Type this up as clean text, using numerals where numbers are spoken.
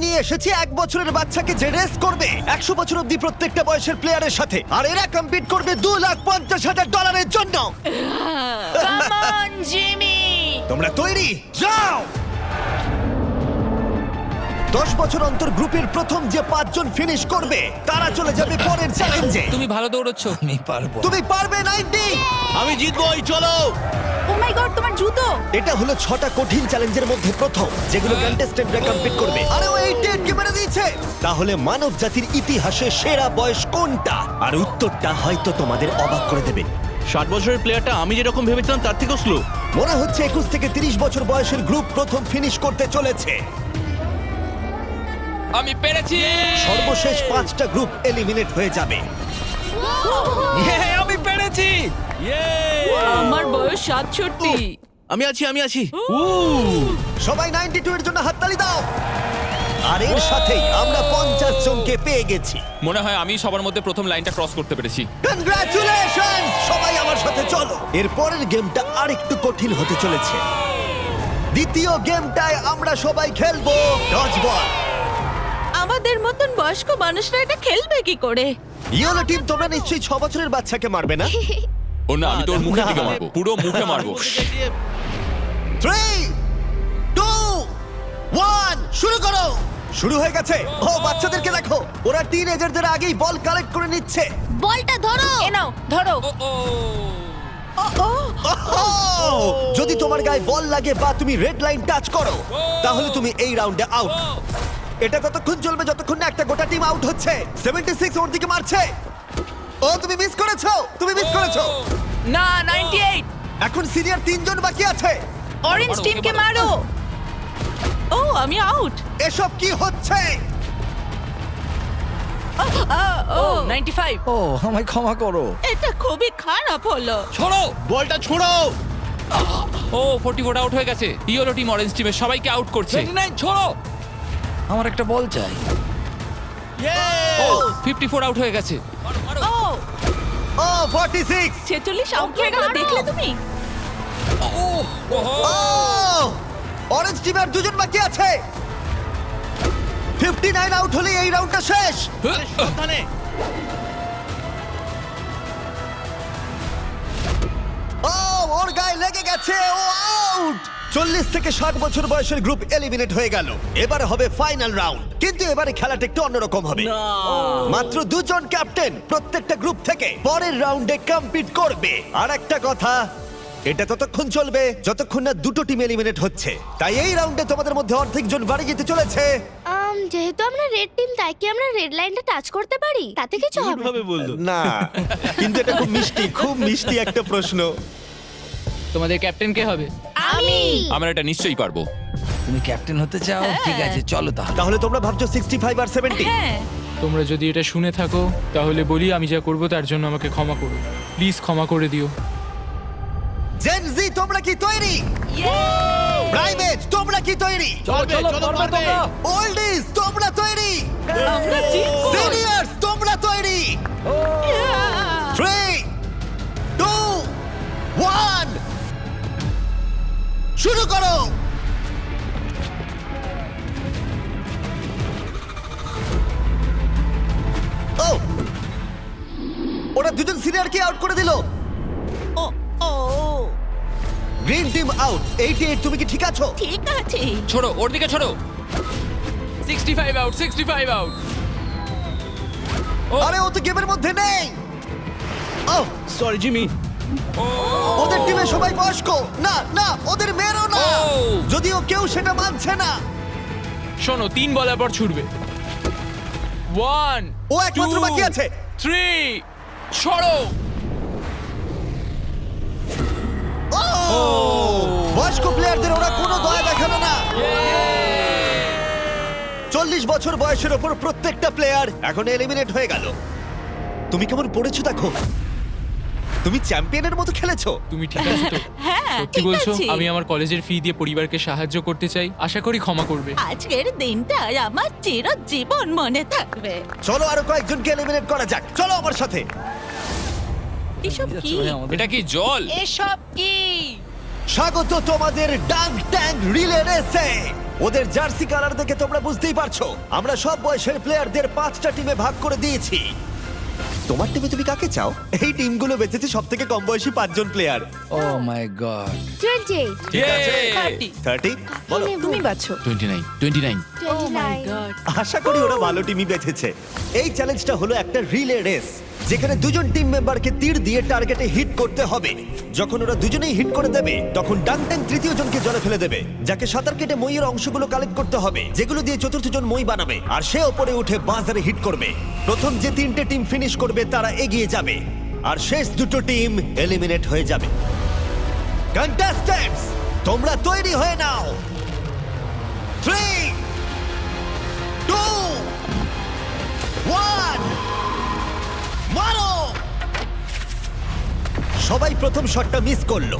নিয়ে এসেছি 1 বছরের বাচ্চাকে যে রেস করবে 100 বছর অব্দি প্রত্যেকটা বয়সের প্লেয়ারের সাথে, আর এরা কম্পিট করবে $2,50,000 জন্য। Come on Jimmy. তোমরা তৈরি? যাও। 10 বছর অন্তর গ্রুপের প্রথম যে 5 জন ফিনিশ করবে তারা চলে যাবে পরের চ্যালেঞ্জে। তুমি ভালো দৌড়চ্ছ। আমি পারবো। তুমি পারবে 90। আমি জিতবই, চলো। ও মাই গড, তোমার জুতো। এটা হলো 6টা কঠিন চ্যালেঞ্জের মধ্যে প্রথম, যেগুলো কন্টেস্টেন্টরা কমপ্লিট করবে। আরে ও 88 মেরে দিয়েছে। তাহলে মানব জাতির ইতিহাসে সেরা বয়স কোনটা? আর উত্তরটা হয়তো তোমাদের অবাক করে দেবে। 60 বছরের প্লেয়ারটা আমি যেরকম ভেবেছিলাম তার থেকেও স্লো। মনে হচ্ছে 21 থেকে 30 বছর বয়সের গ্রুপ প্রথম ফিনিশ করতে চলেছে। আমি পেরেছি। সর্বশেষ 5টা গ্রুপ এলিমিনেট হয়ে যাবে। আমি পেরেছি। আমার বয়স 67। আমি আছি। সবাই 92 এর জন্য হাততালি দাও। আর এর সাথেই আমরা 50 জনকে পেয়ে গেছি। মনে হয় আমি সবার মধ্যে প্রথম লাইনটা ক্রস করতে পেরেছি। কনগ্রাচুলেশন! সবাই আমার সাথে চলো। এর পরের গেমটা আরেকটু কঠিন হতে চলেছে। দ্বিতীয় গেমটায় আমরা সবাই খেলবো ডজ বল। আমাদের মতন বয়স্ক মানুষরা এটা খেলবে কি করে? ইয়েলো টিম, তোমরা নিশ্চয়ই 6 বছরের বাচ্চাকে মারবে না? ও না, আমি তোর মুখের দিকে না। মারবো, পুরো মুখে মারবো। 3, 2, 1, শুরু করো। শুরু হয়ে গেছে। ও বাচ্চাদেরকে দেখো, ওরা টিনেজারদের আগেই বল কালেক্ট করে নিচ্ছে। বলটা ধরো। এ নাও, ধরো। যদি তোমার গায়ে বল লাগে বা তুমি রেড লাইন টাচ করো, তাহলে তুমি এই রাউন্ডে আউট। এটা ততক্ষণ চলবে যতক্ষণ না একটা গোটা টিম আউট হচ্ছে। 76 ওর দিকে মারছে। ও তুমি মিস করেছো, তুমি মিস করেছো। না, 98। এখন সিনিয়র 3 জন বাকি আছে। অরেঞ্জ মারো, টিমকে ওকে মারো। মারো। ও, আমি আউট। এসব কি হচ্ছে? ও 95। ও আমায় ক্ষমা করো। এটা খুবই খারাপ হলো। ছোড়ো। বলটা ছোড়ো। ও 44 আউট হয়ে গেছে। ইয়েলো টিম অরেঞ্জ টিমের সবাইকে আউট করছে। 29 ছোড়ো। আমার একটা বল চাই। ও 54 আউট হয়ে গেছে। ও ও 46। 46 আউট হয়ে গেল, দেখলে তুমি? ও অরেঞ্জ টিমের 2 জন বাকি আছে। 59 আউট হলে এই রাউন্ডটা শেষ। সাবধানে। ও ওর গায়ে লেগে গেছে, ও আউট। 40 থেকে 60 বছর বয়সের গ্রুপ এলিমিনেট হয়ে গেল। এবারে হবে ফাইনাল রাউন্ড, কিন্তু এবারে খেলাটা একটু অন্যরকম হবে। মাত্র 2 জন ক্যাপ্টেন প্রত্যেকটা গ্রুপ থেকে পরের রাউন্ডে কম্পিট করবে। আর একটা কথা, এটা ততক্ষণ চলবে যতক্ষণ না 2টো টিম এলিমিনেট হচ্ছে। তাই এই রাউন্ডে তোমাদের মধ্যে অর্ধেক জন বাড়ি যেতে চলেছে। যেহেতু আমরা রেড টিম, তাই কি আমরা রেড লাইনটা টাচ করতে পারি? তাতে কিছু হবে না। ভাবে বললো। না, কিন্তু এটা খুব মিষ্টি, খুব মিষ্টি একটা প্রশ্ন। তোমাদের ক্যাপ্টেন কে হবে? আমি আমরা এটা নিশ্চয়ই পারবো। তুমি ক্যাপ্টেন হতে চাও? ঠিক আছে, চলো তাহলে। তাহলে তোমরা ভাবছো 65 আর 70? হ্যাঁ। তোমরা যদি এটা শুনে থাকো তাহলে বলি আমি যা করব তার জন্য আমাকে ক্ষমা করো, প্লিজ ক্ষমা করে দিও। জেন জি, তোমরা কি তৈরি? প্রাইভেট, তোমরা কি তৈরি? চলো পারবে। ওল্ডিজ, তোমরা তৈরি? আমরা জিতবো। সিনিয়র্স, তোমরা তৈরি? 3, 2, 1, শুরু করো। ও ওরা 2 জন সিনিয়রকে আউট করে দিল। ও ও গ্রিন টিম আউট। 88, তুমি কি ঠিক আছো? ঠিক আছে। ছোড়ো, ওর দিকে ছোড়ো। 65 আউট, 65 আউট। আরে ও তো গেমের মধ্যে নেই। ও সরি জিমি। ওদের টিমে সবাই বয়স্ক। না না, ওদের মেয়েরও না। ও। যদিও কেউ সেটা মানছে না। শোনো, 3 বলার পর ছুটবে। 1, ও একমাত্র বাকি আছে। 3, ছড়ো। ও বয়স্ক প্লেয়ারদের ওরা কোনো দয়া দেখালো না। 40 বছর বয়সের ওপর প্রত্যেকটা প্লেয়ার এখন এলিমিনেট হয়ে গেল। তুমি কেমন পড়েছো দেখো। তুমি চ্যাম্পিয়নের মতো খেলেছো। তুমি ঠিক আছো তো? হ্যাঁ, সত্যি ঠিক বলছো? আছি। আমি আমার কলেজের ফি দিয়ে পরিবারকে সাহায্য করতে চাই, আশা করি ক্ষমা করবে। আজকের দিনটা আমার চিরজীবন মনে থাকবে। চলো আরো কয়েকজনকে এলিমিনেট করা যাক। চলো আমার সাথে। এসব কি? এটা কি জল? এসব কি? স্বাগত তোমাদের ডাঙ্ক ট্যাঙ্ক রিলে রেসে। ওদের জার্সি কালার দেখে তোমরা বুঝতেই পারছো আমরা সব বয়সের প্লেয়ারদের 5টা টিমে ভাগ করে দিয়েছি। তোমার টিমে তুমি কাকে চাও? এই টিমগুলো বেঁচেছে সব থেকে কম বয়সী 5 জন প্লেয়ার। ও মাই গড 28, ঠিক আছে 30 বলো। তুমি বাছো 29 29 29। আশা করি ওরা ভালো টিমই বেঁচেছে। এই চ্যালেঞ্জটা হলো একটা রিলে রেস, যেখানে দুজন টিম মেম্বারকে তীর দিয়ে টার্গেটে হিট করতে হবে। যখন ওরা দুজনেই হিট করে দেবে তখন ডাংটাং তৃতীয় জনকে জলে ফেলে দেবে, যাকে সাঁতার কেটে মইয়ের অংশগুলো কালেক্ট করতে হবে, যেগুলো দিয়ে চতুর্থ জন মই বানাবে, আর সে ওপরে উঠে বাজারে হিট করবে। প্রথম যে 3টে টিম ফিনিশ করবে তারা এগিয়ে যাবে, আর শেষ দুটো টিম এলিমিনেট হয়ে যাবে। কন্টেস্ট্যান্টস, তোমরা তৈরি হয়ে নাও। 3 2 1 মারো! সবাই প্রথম শটটা মিস করলো।